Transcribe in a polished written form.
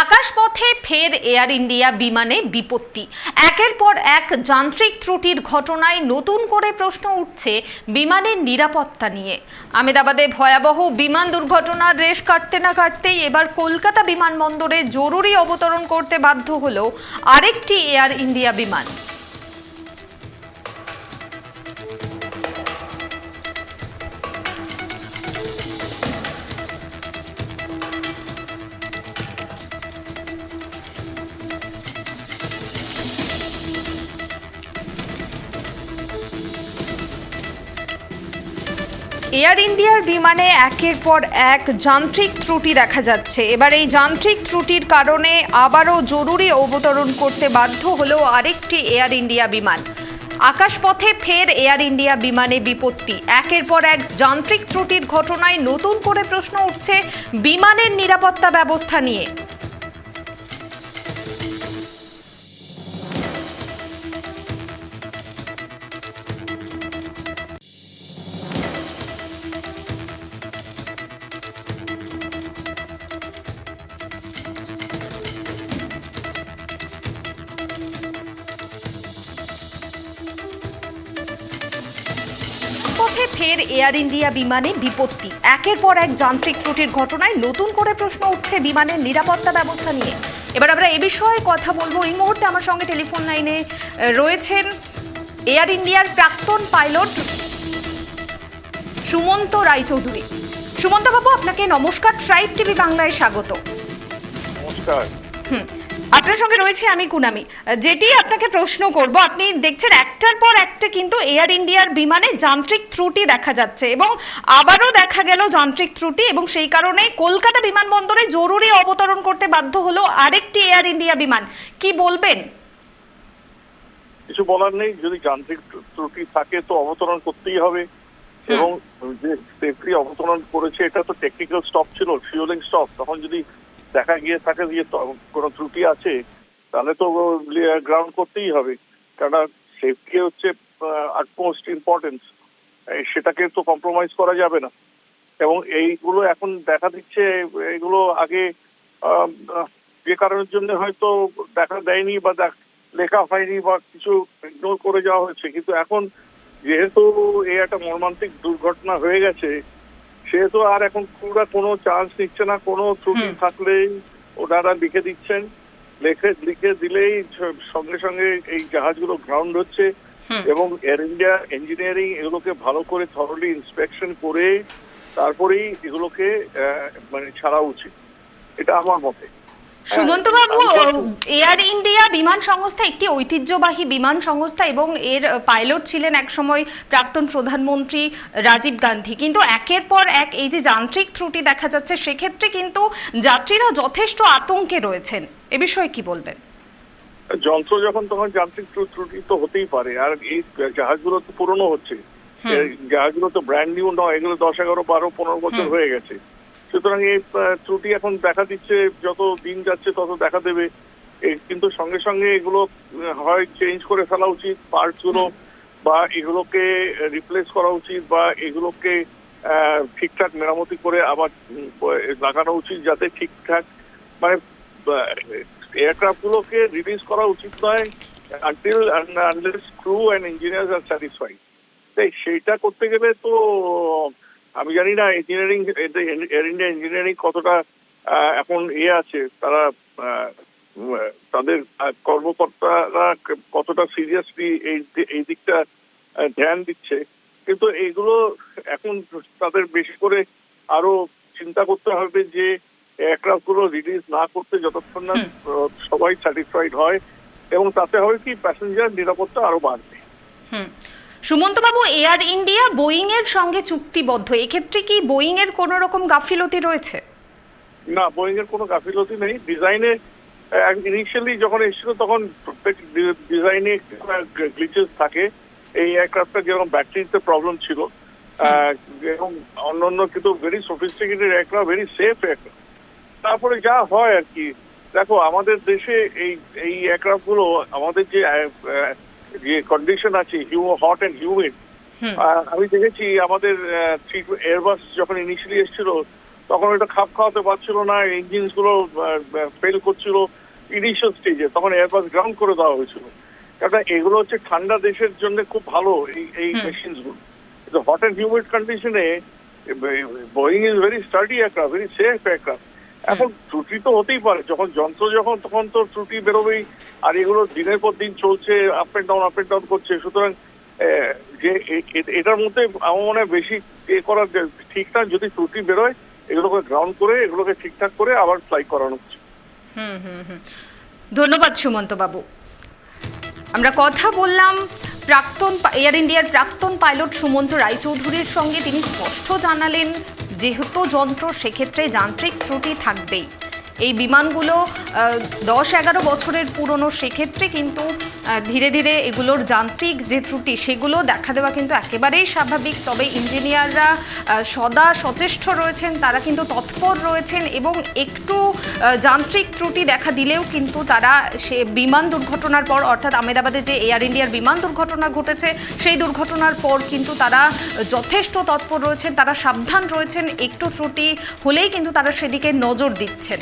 আকাশপথে ফের air India বিমানে বিপত্তি। একের পর এক যান্ত্রিক ত্রুটির ঘটনায় নতুন করে প্রশ্ন উঠছে বিমানের নিরাপত্তা নিয়ে। আহমেদাবাদে ভয়াবহ বিমান দুর্ঘটনার রেশ কাটতে না কাটতেই এবার কলকাতা বিমানবন্দরে জরুরি অবতরণ করতে বাধ্য হলো আরেকটি এয়ার ইন্ডিয়া বিমান। এয়ার ইন্ডিয়ার বিমানে একের পর এক যান্ত্রিক ত্রুটি দেখা যাচ্ছে। এবার এই যান্ত্রিক ত্রুটির কারণে আবারও জরুরি অবতরণ করতে বাধ্য হলো আরেকটি এয়ার ইন্ডিয়া বিমান। আকাশপথে ফের এয়ার ইন্ডিয়া বিমানে বিপত্তি। একের পর এক যান্ত্রিক ত্রুটির ঘটনায় নতুন করে প্রশ্ন উঠছে বিমানের নিরাপত্তা ব্যবস্থা নিয়ে। পথে ফের এয়ার ইন্ডিয়া বিমানে বিপত্তি। একের পর এক যান্ত্রিক ত্রুটির ঘটনায় নতুন করে প্রশ্ন উঠছে বিমানের নিরাপত্তা ব্যবস্থা নিয়ে। এবার আমরা এ বিষয়ে কথা বলবো। এই মুহূর্তে আমার সঙ্গে টেলিফোন লাইনে রয়েছেন এয়ার ইন্ডিয়ার প্রাক্তন পাইলট সুমন্ত রায়চৌধুরী। সুমন্ত বাবু, আপনাকে নমস্কার, ট্রাইব টিভি বাংলায় স্বাগত। নমস্কার। আপনার সঙ্গে রয়েছে আমি কুনামি। যেটি আপনাকে প্রশ্ন করব, আপনি দেখছেন একটার পর একটা কিন্তু এয়ার ইন্ডিয়ার বিমানে যান্ত্রিক ত্রুটি দেখা যাচ্ছে এবং আবারও দেখা গেল যান্ত্রিক ত্রুটি, এবং সেই কারণে কলকাতা বিমানবন্দরে জরুরি অবতরণ করতে বাধ্য হলো আরেকটি এয়ার ইন্ডিয়া বিমান। কি বলবেন? কিছু বলার নেই, যদি যান্ত্রিক ত্রুটি থাকে তো অবতরণ করতেই হবে। এবং যে সেফলি অবতরণ করেছে এটা তো টেকনিক্যাল স্টপ ছিল, ফিউলিং স্টপ। তখন যদি দেখা গিয়ে থাকে যে কোনো ত্রুটি আছে তাহলে তো গ্রাউন্ড করতেই হবে, কারণ সেফটি হচ্ছে আটমোস্ট ইম্পর্টেন্স, সেটাকে তো কম্প্রোমাইজ করা যাবে না। এবং এইগুলো এখন দেখা দিচ্ছে, এগুলো আগে যে কারণের জন্য হয়তো দেখা দেয়নি বা লেখা হয়নি বা কিছু ইগনোর করে যাওয়া হয়েছে, কিন্তু এখন যেহেতু এই একটা মর্মান্তিক দুর্ঘটনা হয়ে গেছে সেহেতু আর এখন পুরো কোনো চান্স নিচ্ছে না। কোনো ত্রুটি থাকলেই ওনারা লিখে দিচ্ছেন, লিখে দিলেই সঙ্গে সঙ্গে এই জাহাজগুলো গ্রাউন্ড হচ্ছে। এবং এয়ার ইন্ডিয়া ইঞ্জিনিয়ারিং এগুলোকে ভালো করে থরলি ইন্সপেকশন করে তারপরেই এগুলোকে মানে ছাড়া উচিত, এটা আমার মতে। সুমন্ত বাবু, এয়ার ইন্ডিয়া বিমান সংস্থা একটি ঐতিহ্যবাহী বিমান সংস্থা এবং এর পাইলট ছিলেন একসময় প্রাক্তন প্রধানমন্ত্রী রাজীব গান্ধী। কিন্তু একের পর এক এই যে যান্ত্রিক ত্রুটি দেখা যাচ্ছে, সেক্ষেত্রে কিন্তু যাত্রীরা যথেষ্ট আতঙ্কে রয়েছেন। এ বিষয়ে কি বলবেন? যন্ত্র যখন তখন যান্ত্রিক ত্রুটি তো হতেই পারে। আর এই জাহাজগুলো তো পুরনো হচ্ছে, জাহাজগুলো তো ব্র্যান্ড নিউ নয়, এগুলো 10, 11, 12, 15 বছর হয়ে গেছে। সুতরাং এই ত্রুটি এখন দেখা দিচ্ছে, যত দিন যাচ্ছে তত দেখা দেবে। কিন্তু সঙ্গে সঙ্গে এগুলো হয় চেঞ্জ করে ফেলা উচিত পার্টস গুলো, বা এগুলোকে রিপ্লেস করা উচিত, বা এগুলোকে ঠিকঠাক মেরামতি করে আবার লাগানো উচিত, যাতে ঠিকঠাক মানে এয়ারক্রাফট গুলোকে রিলিজ করা উচিত নয় until unless crew and engineers R satisfied. তাই সেইটা করতে গেলে তো আমি জানি না ইঞ্জিনিয়ারিং, এয়ার ইন্ডিয়া ইঞ্জিনিয়ারিং কতটা এখন আছে, তারা তাদের কর্মকর্তারা কতটা সিরিয়াসলি এই দিকটা ধ্যান দিচ্ছে। কিন্তু এইগুলো এখন তাদের বেশি করে আরো চিন্তা করতে হবে যে এয়ারক্রাফট গুলো রিলিজ না করতে যতক্ষণ না সবাই স্যাটিসফাইড হয়, এবং তাতে হবে কি প্যাসেঞ্জার নিরাপত্তা আরো বাড়বে। সুমন্ত বাবু, এয়ার ইন্ডিয়া বোয়িং এর সঙ্গে চুক্তিবদ্ধ, এক্ষেত্রে কি বোয়িং এর কোনো রকম গাফিলতি রয়েছে? না, বোয়িং এর কোনো গাফিলতি নেই। ডিজাইনে ইনিশিয়ালি যখন এসেছিল তখন প্রত্যেক ডিজাইনে গ্লিচেস থাকে। এই এয়ারক্রাফটটা যেরকম ব্যাটারিতে প্রবলেম ছিল, এবং অন্যান্য কিন্তু very sophisticated aircraft, very safe aircraft. তারপরে যা হয় আর কি, দেখো আমাদের দেশে এই এয়ারক্রাফট গুলো, আমাদের যে কন্ডিশন আছে হট অ্যান্ড হিউমিড, আমি দেখেছি আমাদের এয়ারবাস যখন ইনিশিয়ালি এসেছিল তখন এটা খাপ খাওয়াতে পারছিল না, ইঞ্জিনস গুলো ফেল করছিল ইনিশিয়াল স্টেজে, তখন এয়ারবাস গ্রাউন্ড করে দেওয়া হয়েছিল। কারণ এগুলো হচ্ছে ঠান্ডা দেশের জন্য খুব ভালো এই মেশিনস গুলো। হট অ্যান্ড হিউমিড কন্ডিশনে Boeing is very study aircraft, very safe aircraft. এখন ত্রুটি তো হতেই পারে, যখন যন্ত্র তখন তো ত্রুটি বেরোবেই, আর এগুলো দিনের পর দিন চলছে, আপ এন্ড ডাউন করছে। সুতরাং যে এটার মধ্যে আমার মনে হয় বেশি করা ঠিক না। যদি ত্রুটি বেরোয় এগুলোকে গ্রাউন্ড করে এগুলোকে ঠিকঠাক করে আবার ফ্লাই করানো উচিত। ধন্যবাদ সুমন্ত বাবু। আমরা কথা বললাম এয়ার ইন্ডিয়ার প্রাক্তন পাইলট সুমন্ত রায়চৌধুরীর সঙ্গে। তিনি স্পষ্ট জানালেন, যেহেতু যন্ত্র সেক্ষেত্রে যান্ত্রিক ত্রুটি থাকবেই। এই বিমানগুলো 10-11 বছরের পুরনো, সেক্ষেত্রে কিন্তু ধীরে ধীরে এগুলোর যান্ত্রিক যে ত্রুটি সেগুলো দেখা দেওয়া কিন্তু একেবারেই স্বাভাবিক। তবে ইঞ্জিনিয়াররা সদা সচেষ্ট রয়েছেন, তারা কিন্তু তৎপর রয়েছেন, এবং একটু যান্ত্রিক ত্রুটি দেখা দিলেও কিন্তু তারা সে বিমান দুর্ঘটনার পর, অর্থাৎ আহমেদাবাদে যে এয়ার ইন্ডিয়ার বিমান দুর্ঘটনা ঘটেছে সেই দুর্ঘটনার পর কিন্তু তারা যথেষ্ট তৎপর রয়েছেন, তারা সাবধান রয়েছেন। একটু ত্রুটি হলেই কিন্তু তারা সেদিকে নজর দিচ্ছেন।